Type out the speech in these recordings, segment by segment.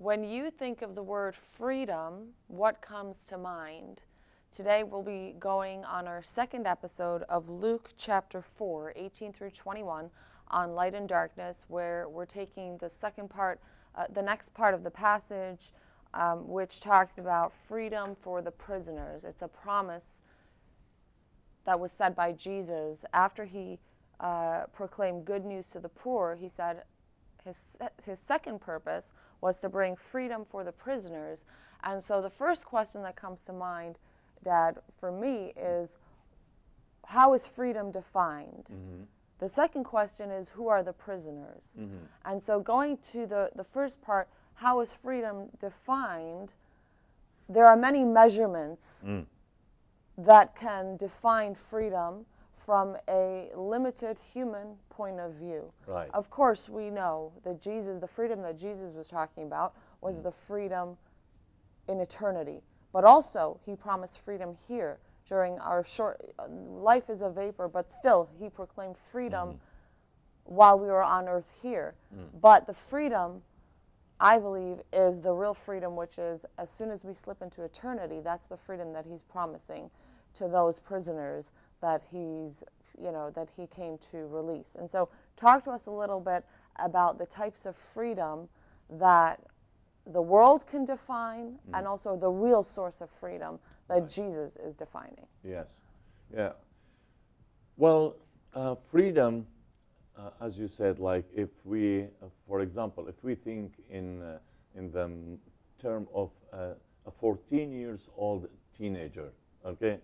when you think of the word freedom, what comes to mind? Today we'll be going on our second episode of Luke chapter 4, 18 through 21 on light and darkness, where we're taking the second part, the next part of the passage, which talks about freedom for the prisoners. It's a promise that was said by Jesus after he proclaimed good news to the poor. He said his second purpose was to bring freedom for the prisoners. And so the first question that comes to mind, Dad, for me is, how is freedom defined? Mm-hmm. The second question is, who are the prisoners? Mm-hmm. And so going to the first part, how is freedom defined? There are many measurements that can define freedom from a limited human point of view. Right. Of course, we know that the freedom that Jesus was talking about was the freedom in eternity. But also, he promised freedom here during our short life is a vapor, but still, he proclaimed freedom while we were on earth here. But the freedom, I believe, is the real freedom, which is as soon as we slip into eternity, that's the freedom that he's promising to those prisoners that that he came to release. And so talk to us a little bit about the types of freedom that the world can define and also the real source of freedom that Jesus is defining. Yes. Yeah. Well, freedom, as you said, like if we, for example, if we think in the term of a 14 years old teenager, okay,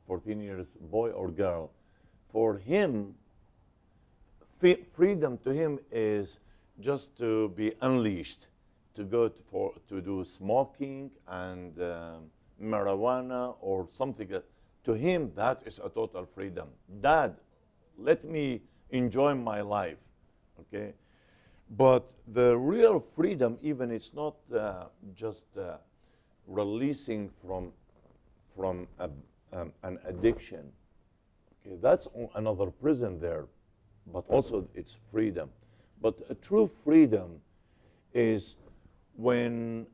14 years boy or girl, for him, freedom to him is just to be unleashed, to go to do smoking and marijuana or something. To him, that is a total freedom. Dad, let me enjoy my life, okay? But the real freedom, even it's not just releasing from an addiction. Okay, that's another prison there, but also it's freedom. But a true freedom is when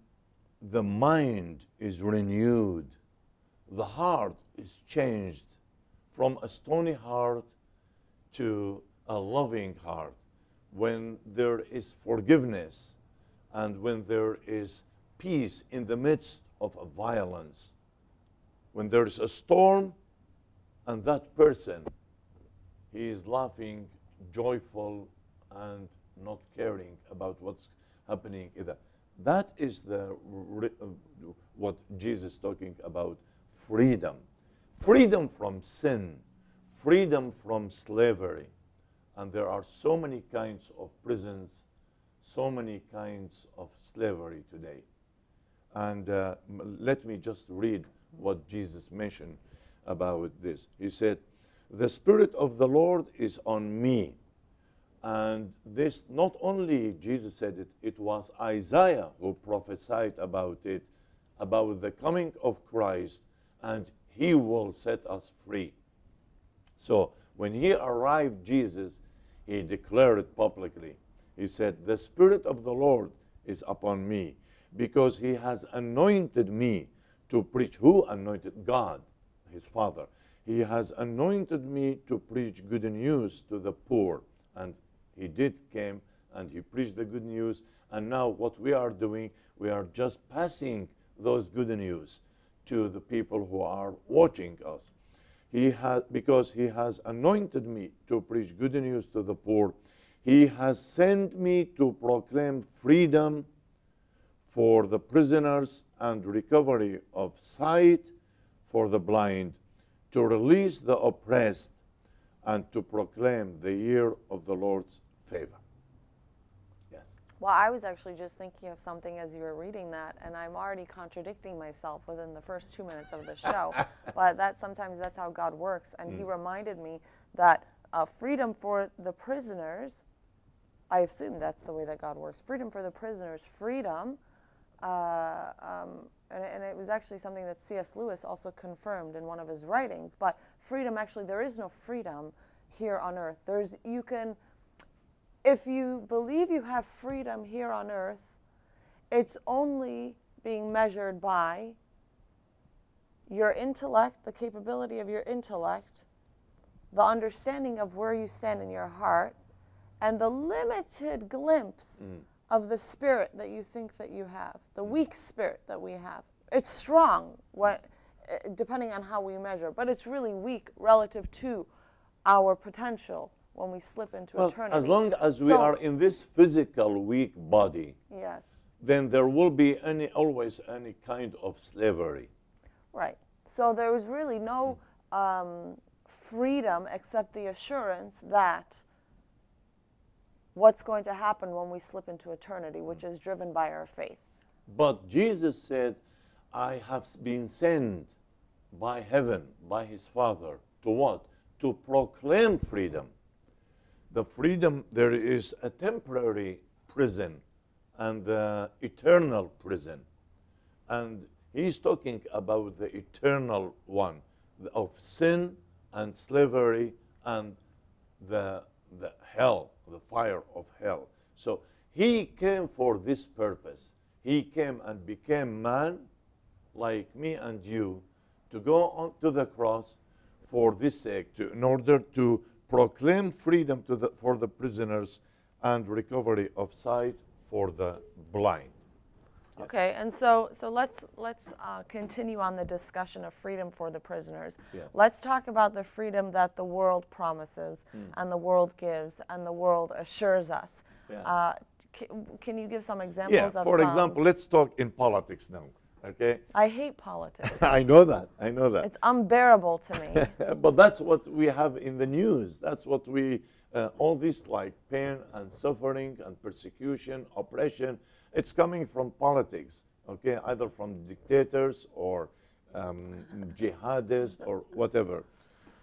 the mind is renewed, the heart is changed from a stony heart to a loving heart, when there is forgiveness and when there is peace in the midst of a violence, when there is a storm and that person, he is laughing, joyful, and not caring about what's happening either. That is what Jesus is talking about, freedom. Freedom from sin, freedom from slavery. And there are so many kinds of prisons, so many kinds of slavery today. And let me just read what Jesus mentioned about this. He said, "The Spirit of the Lord is on me." And this, not only Jesus said it, it was Isaiah who prophesied about it, about the coming of Christ, and he will set us free. So when he arrived, Jesus, he declared it publicly. He said, "The Spirit of the Lord is upon me, because he has anointed me to preach." Who anointed? God, his Father. He has anointed me to preach good news to the poor. And he did came and he preached the good news. And now what we are doing, we are just passing those good news to the people who are watching us. Because he has anointed me to preach good news to the poor. He has sent me to proclaim freedom for the prisoners and recovery of sight for the blind, to release the oppressed, and to proclaim the year of the Lord's favor. Yes. Well, I was actually just thinking of something as you were reading that, and I'm already contradicting myself within the first 2 minutes of the show. But sometimes that's how God works. And he reminded me that freedom for the prisoners, I assume that's the way that God works. Freedom for the prisoners, freedom, and it was actually something that C.S. Lewis also confirmed in one of his writings. But freedom, actually, there is no freedom here on earth. If you believe you have freedom here on earth, it's only being measured by your intellect, the capability of your intellect, the understanding of where you stand in your heart, and the limited glimpse of the spirit that you think that you have, the weak spirit that we have. It's strong, depending on how we measure, but it's really weak relative to our potential when we slip into eternity. As long as we are in this physical weak body, yes, then there will be always any kind of slavery. right. So there is really no freedom except the assurance that what's going to happen when we slip into eternity, which is driven by our faith. But Jesus said, I have been sent by heaven, by his Father, to what? To proclaim freedom. The freedom, there is a temporary prison and the eternal prison. And he's talking about the eternal one of sin and slavery and the hell, the fire of hell. So he came for this purpose. He came and became man like me and you to go on to the cross for this sake, in order to proclaim freedom for the prisoners and recovery of sight for the blind. Yes. Okay, and so let's continue on the discussion of freedom for the prisoners. Yeah. Let's talk about the freedom that the world promises and the world gives and the world assures us. Yeah. Can you give some examples of For some? example, let's talk in politics now. Okay. I hate politics. I know that. I know that. It's unbearable to me. But that's what we have in the news. That's what we, all this like pain and suffering and persecution, oppression, it's coming from politics, okay? Either from dictators or jihadists or whatever.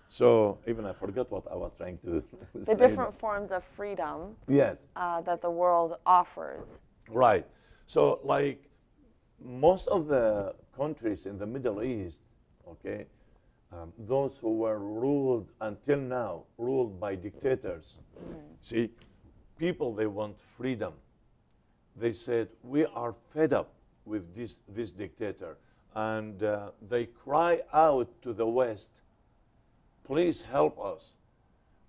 So even I forgot what I was trying to say. The different forms of freedom Yes. That the world offers. Right. So like most of the countries in the Middle East, okay, those who were ruled until now, ruled by dictators. See, people, they want freedom. They said, we are fed up with this dictator. And they cry out to the West, please help us.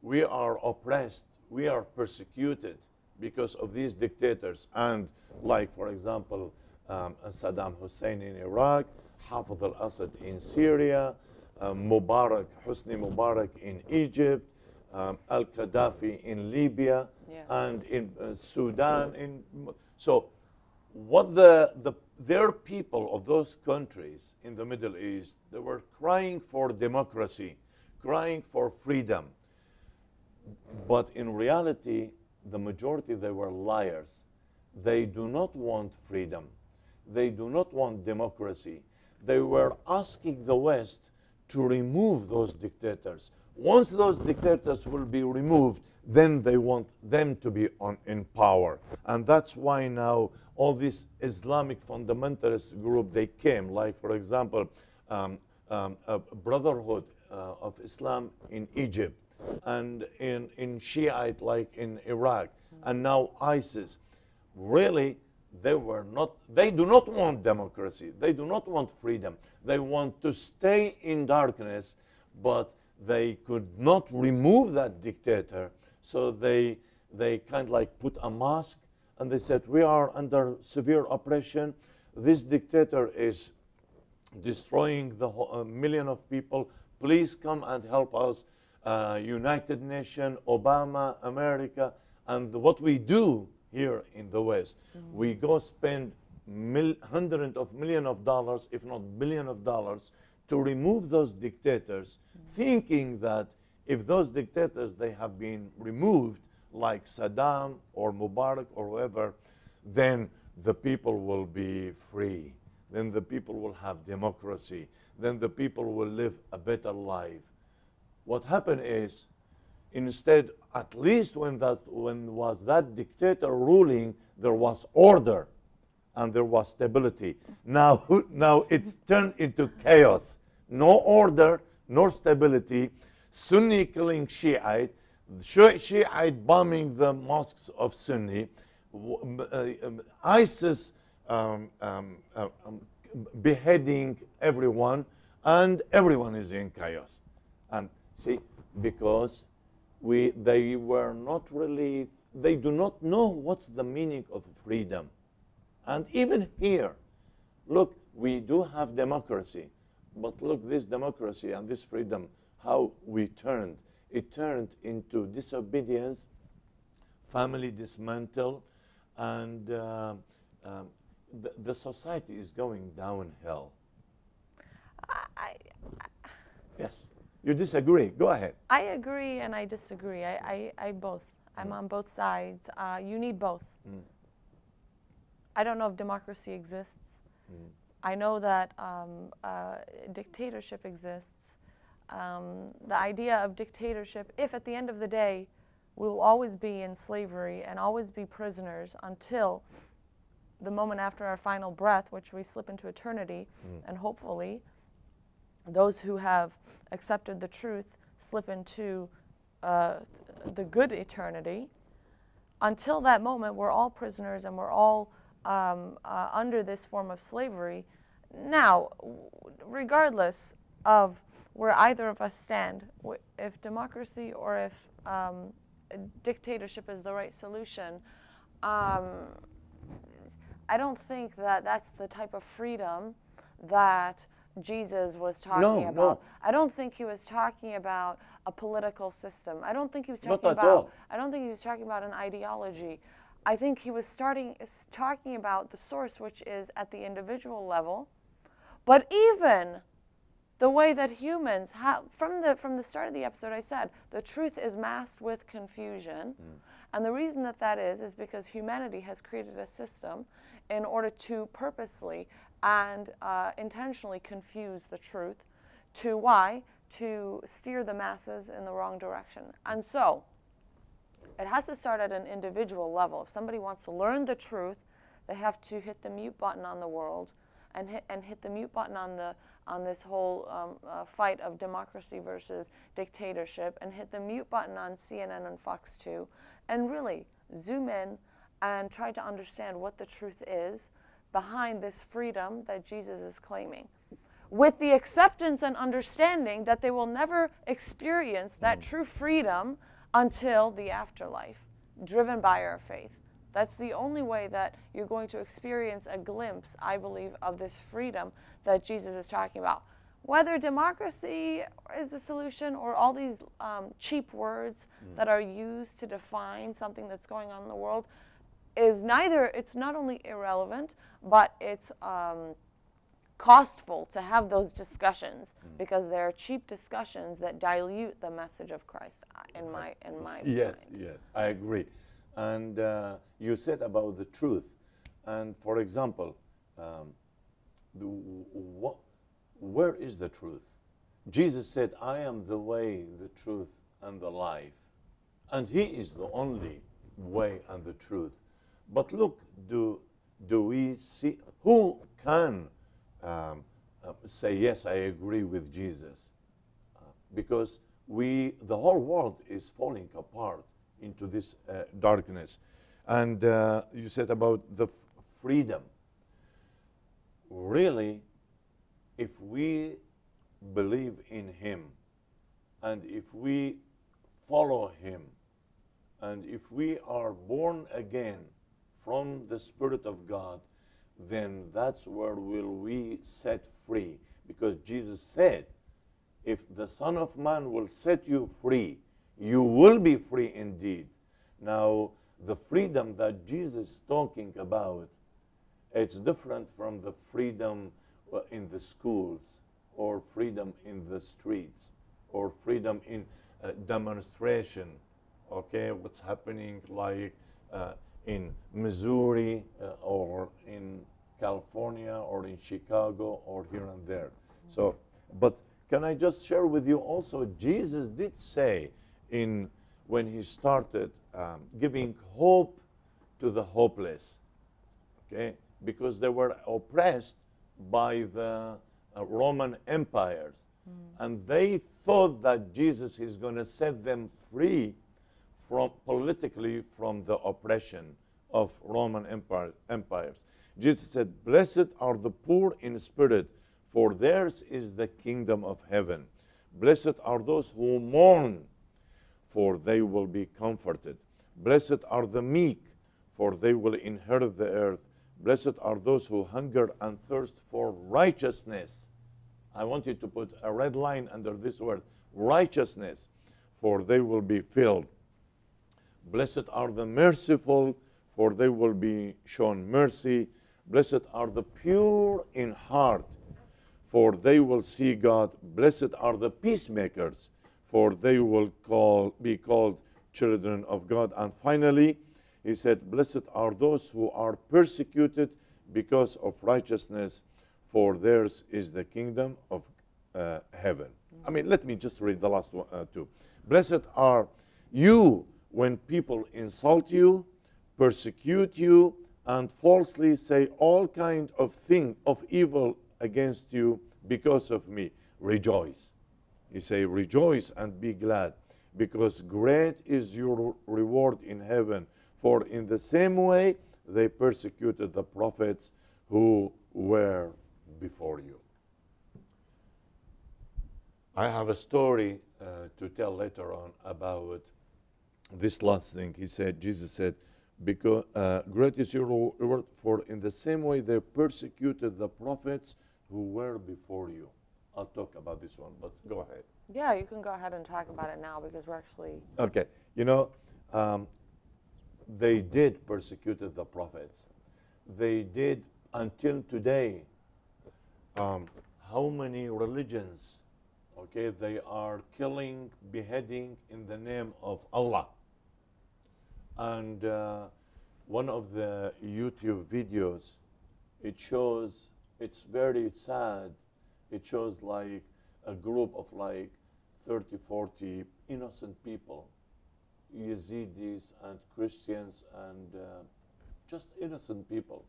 We are oppressed. We are persecuted because of these dictators. And like, for example, Saddam Hussein in Iraq, Hafez al-Assad in Syria, Hosni Mubarak in Egypt, al-Qaddafi in Libya, and in Sudan. So what their people of those countries in the Middle East, they were crying for democracy, crying for freedom. But in reality, the majority, they were liars. They do not want freedom. They do not want democracy. They were asking the West to remove those dictators. Once those dictators will be removed, then they want them to be in power. And that's why now all this Islamic fundamentalist group, they came, like, for example, a Brotherhood of Islam in Egypt, and in Shiite, like in Iraq, and now ISIS. Really, they do not want democracy. They do not want freedom. They want to stay in darkness, but they could not remove that dictator. So they kind of like put a mask, and they said, we are under severe oppression. This dictator is destroying the million of people. Please come and help us. United Nations, Obama, America. And what we do here in the West, we go spend hundreds of millions of dollars, if not billions of dollars, to remove those dictators, thinking that if those dictators, they have been removed, like Saddam or Mubarak or whoever, then the people will be free. Then the people will have democracy. Then the people will live a better life. What happened is, instead, at least when was that dictator ruling, there was order and there was stability. Now it's turned into chaos. No order, no stability. Sunni killing Shiite, Shiite bombing the mosques of Sunni, ISIS um, um, uh, um, beheading everyone, and everyone is in chaos. And see, because they were not really, they do not know what's the meaning of freedom. And even here, look, we do have democracy, but look, this democracy and this freedom, how we turned. It turned into disobedience, family dismantle, and the society is going downhill. I, Yes. You disagree? Go ahead. I agree and I disagree. I both. I'm on both sides. You need both. I don't know if democracy exists. I know that dictatorship exists. The idea of dictatorship, if at the end of the day we will always be in slavery and always be prisoners until the moment after our final breath, which we slip into eternity, and hopefully those who have accepted the truth slip into the good eternity. Until that moment, we're all prisoners and we're all under this form of slavery. Now, regardless of where either of us stand, if democracy or if dictatorship is the right solution, I don't think that that's the type of freedom that Jesus was talking about. No. I don't think he was talking about a political system. I don't think he was Not talking at about. all. I don't think he was talking about an ideology. I think he was talking about the source, which is at the individual level. But even the way that humans have, from the start of the episode, I said the truth is masked with confusion, and the reason that is because humanity has created a system in order to purposely and intentionally confuse the truth. To why? To steer the masses in the wrong direction. And so it has to start at an individual level. If somebody wants to learn the truth, they have to hit the mute button on the world and hit the mute button on this whole fight of democracy versus dictatorship, and hit the mute button on CNN and Fox 2, and really zoom in and try to understand what the truth is behind this freedom that Jesus is claiming, with the acceptance and understanding that they will never experience that true freedom until the afterlife, driven by our faith. That's the only way that you're going to experience a glimpse, I believe, of this freedom that Jesus is talking about. Whether democracy is the solution or all these cheap words that are used to define something that's going on in the world is neither. It's not only irrelevant, but it's costful to have those discussions because they're cheap discussions that dilute the message of Christ, in my Yes, mind. yes, I agree. And you said about the truth. And for example, where is the truth? Jesus said, I am the way, the truth, and the life. And he is the only way and the truth. But look, do we see, who can say, yes, I agree with Jesus? Because the whole world is falling apart into this darkness. And you said about the freedom. Really, if we believe in him, and if we follow him, and if we are born again from the Spirit of God, then that's where will we set free. Because Jesus said, if the Son of Man will set you free, you will be free indeed. Now, the freedom that Jesus is talking about, it's different from the freedom in the schools, or freedom in the streets, or freedom in demonstration. Okay, what's happening like in Missouri or in California or in Chicago or here and there. So, but can I just share with you also, Jesus did say when he started giving hope to the hopeless, okay, because they were oppressed by the Roman empires, and they thought that Jesus is going to set them free from politically from the oppression of Roman empires. Jesus said, blessed are the poor in spirit, for theirs is the kingdom of heaven. Blessed are those who mourn, for they will be comforted. Blessed are the meek, for they will inherit the earth. Blessed are those who hunger and thirst for righteousness. I want you to put a red line under this word, righteousness, for they will be filled. Blessed are the merciful, for they will be shown mercy. Blessed are the pure in heart, for they will see God. Blessed are the peacemakers, for they will be called children of God. And finally, he said, blessed are those who are persecuted because of righteousness, for theirs is the kingdom of heaven. I mean, let me just read the last one, two. Blessed are you when people insult you, persecute you, and falsely say all kind of evil against you because of me. Rejoice. He say, rejoice and be glad, because great is your reward in heaven. For in the same way they persecuted the prophets who were before you. I have a story to tell later on about this last thing. He said, Jesus said, because great is your reward, for in the same way they persecuted the prophets who were before you. I'll talk about this one, but go ahead. Yeah, you can go ahead and talk about it now because we're actually... Okay. You know, they did persecuted the prophets. They did until today. How many religions, okay, they are killing, beheading in the name of Allah. And one of the YouTube videos, it shows, it's very sad. It shows like a group of like 30, 40 innocent people, Yazidis and Christians and just innocent people.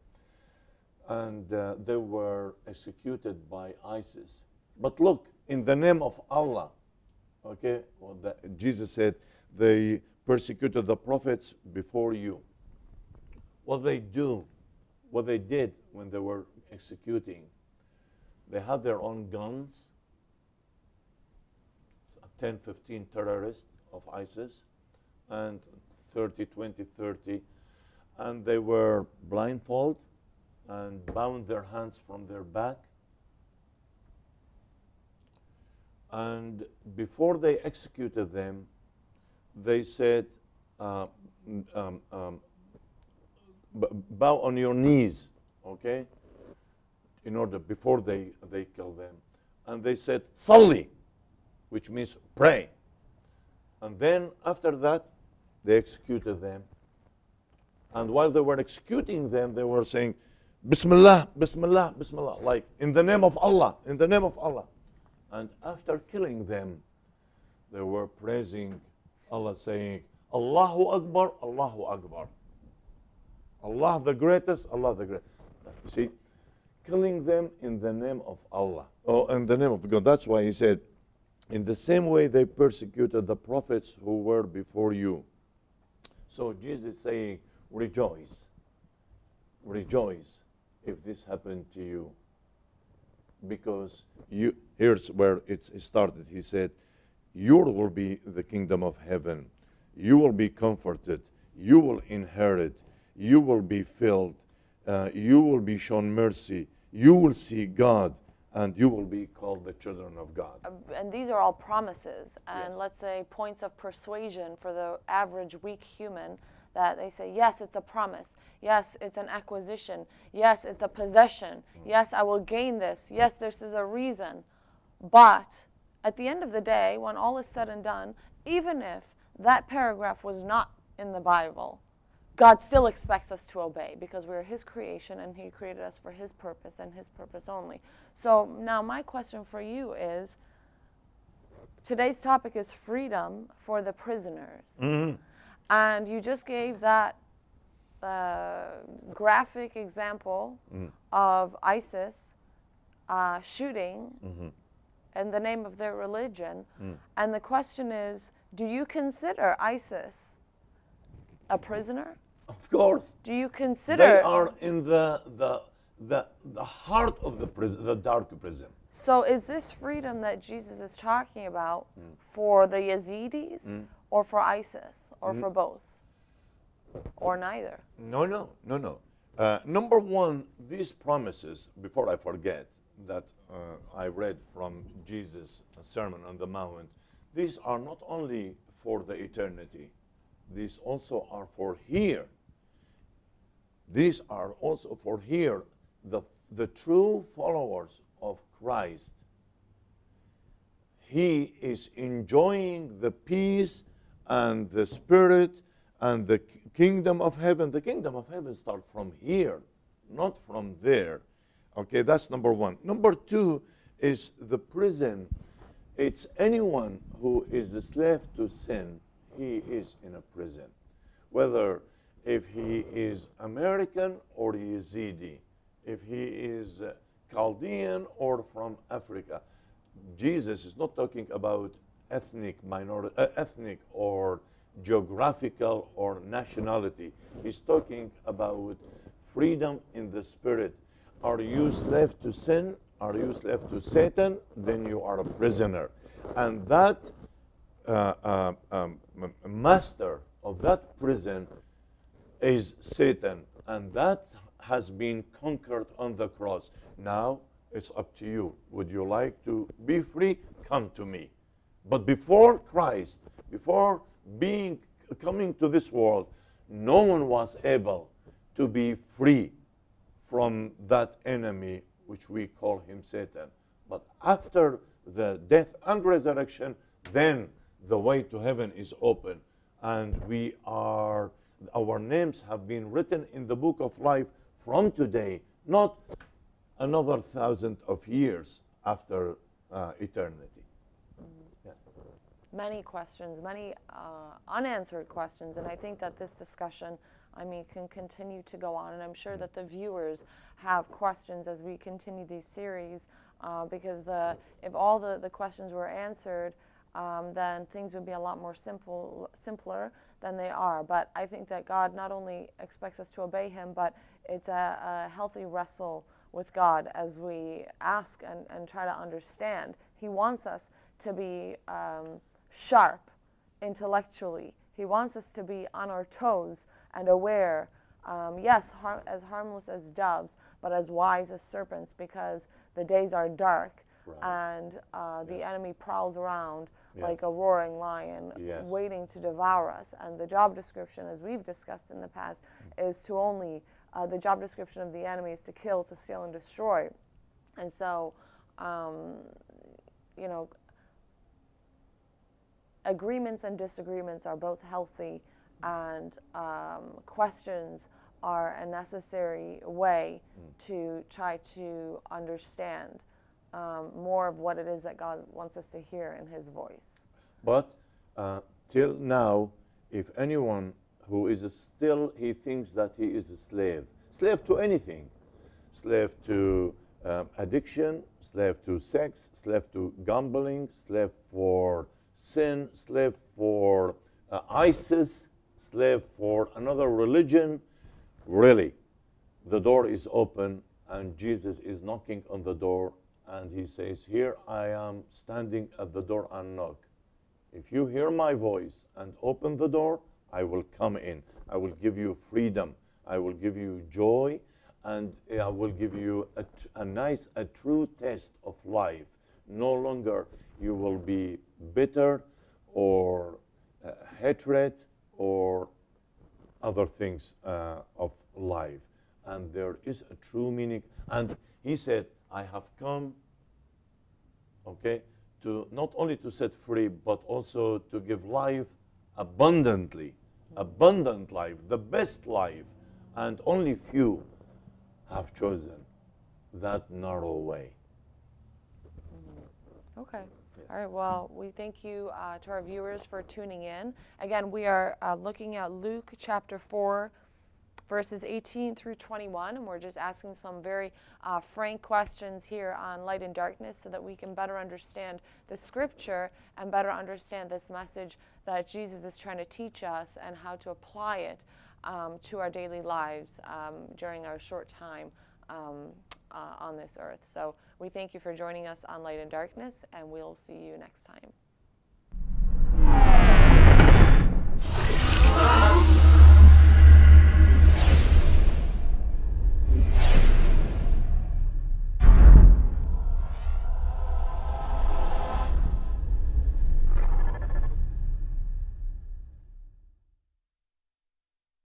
And they were executed by ISIS. But look, in the name of Allah, okay, well, Jesus said they persecuted the prophets before you. What they did when they were executing, they had their own guns, 10, 15 terrorists of ISIS, and 30, 20, 30, and they were blindfolded and bound their hands from their back. And before they executed them, they said, bow on your knees, okay? In order, before they kill them. And they said, Salli, which means pray. And then after that, they executed them. And while they were executing them, they were saying, Bismillah, Bismillah, Bismillah, like in the name of Allah, in the name of Allah. And after killing them, they were praising Allah, saying, Allahu Akbar, Allahu Akbar. Allah the greatest, Allah the greatest. You see, killing them in the name of Allah, in the name of God. That's why he said, in the same way they persecuted the prophets who were before you. So Jesus is saying, rejoice. Rejoice if this happened to you. Because here's where it started. He said, yours will be the kingdom of heaven. You will be comforted. You will inherit. You will be filled. You will be shown mercy. You will see God. And you will be called the children of God. And these are all promises. And Yes. let's say points of persuasion for the average weak human, that they say, yes, it's a promise. Yes, it's an acquisition. Yes, it's a possession. Yes, I will gain this. Yes, this is a reason. But at the end of the day, when all is said and done, even if that paragraph was not in the Bible, God still expects us to obey because we're His creation and He created us for His purpose and His purpose only. So now my question for you is, today's topic is freedom for the prisoners. Mm-hmm. And you just gave that graphic example of ISIS shooting in the name of their religion. And the question is, do you consider ISIS a prisoner? Of course. Do you They consider? are in the heart of the prison, the dark prison. So is this freedom that Jesus is talking about for the Yazidis or for ISIS or for both? Or neither? No, no, no, no. Number one, these promises, before I forget, that I read from Jesus' Sermon on the Mount, these are not only for the eternity, these also are for here. These are also for here. The true followers of Christ, he is enjoying the peace and the spirit and the kingdom of heaven. The kingdom of heaven starts from here, not from there. Okay, that's number one. Number two is the prison. It's anyone who is a slave to sin, he is in a prison. Whether if he is American or Yazidi, if he is Chaldean or from Africa. Jesus is not talking about ethnic or geographical or nationality. He's talking about freedom in the spirit. Are you slave to sin? Are you slave to Satan? Then you are a prisoner. And that master of that prison is Satan. And that has been conquered on the cross. Now it's up to you. Would you like to be free? Come to me. But before Christ, before coming to this world, no one was able to be free from that enemy which we call him Satan. But after the death and resurrection, then the way to heaven is open, and our names have been written in the book of life from today, not another 1,000 of years after eternity. Yes. Many questions, many unanswered questions, and I think that this discussion, can continue to go on, and I'm sure that the viewers have questions as we continue these series, because if all the questions were answered, then things would be a lot more simpler than they are. But I think that God not only expects us to obey him, but it's a healthy wrestle with God as we ask and try to understand. He wants us to be sharp intellectually. He wants us to be on our toes and aware, yes, as harmless as doves, but as wise as serpents, because the days are dark, right, and the enemy prowls around like a roaring lion, waiting to devour us. And the job description, as we've discussed in the past, is to only, the job description of the enemy is to kill, to steal, and destroy. And so, agreements and disagreements are both healthy, and questions are a necessary way to try to understand more of what it is that God wants us to hear in his voice. But till now, if anyone who is still, he thinks that he is a slave to anything, slave to addiction, slave to sex, slave to gambling, slave for sin, slave for ISIS, slave for another religion, really, the door is open and Jesus is knocking on the door, and he says, here I am standing at the door and knock. If you hear my voice and open the door, I will come in. I will give you freedom. I will give you joy, and I will give you a true test of life. No longer you will be bitter or hatred or other things of life. And there is a true meaning. And he said, I have come, to not only to set free, but also to give life abundantly, abundant life, the best life. And only few have chosen that narrow way. Okay. Yes. All right. Well, we thank you to our viewers for tuning in. Again, we are looking at Luke chapter 4, verses 18 through 21, and we're just asking some very frank questions here on Light and Darkness so that we can better understand the scripture and better understand this message that Jesus is trying to teach us and how to apply it to our daily lives during our short time on this earth. So we thank you for joining us on Light and Darkness, and we'll see you next time.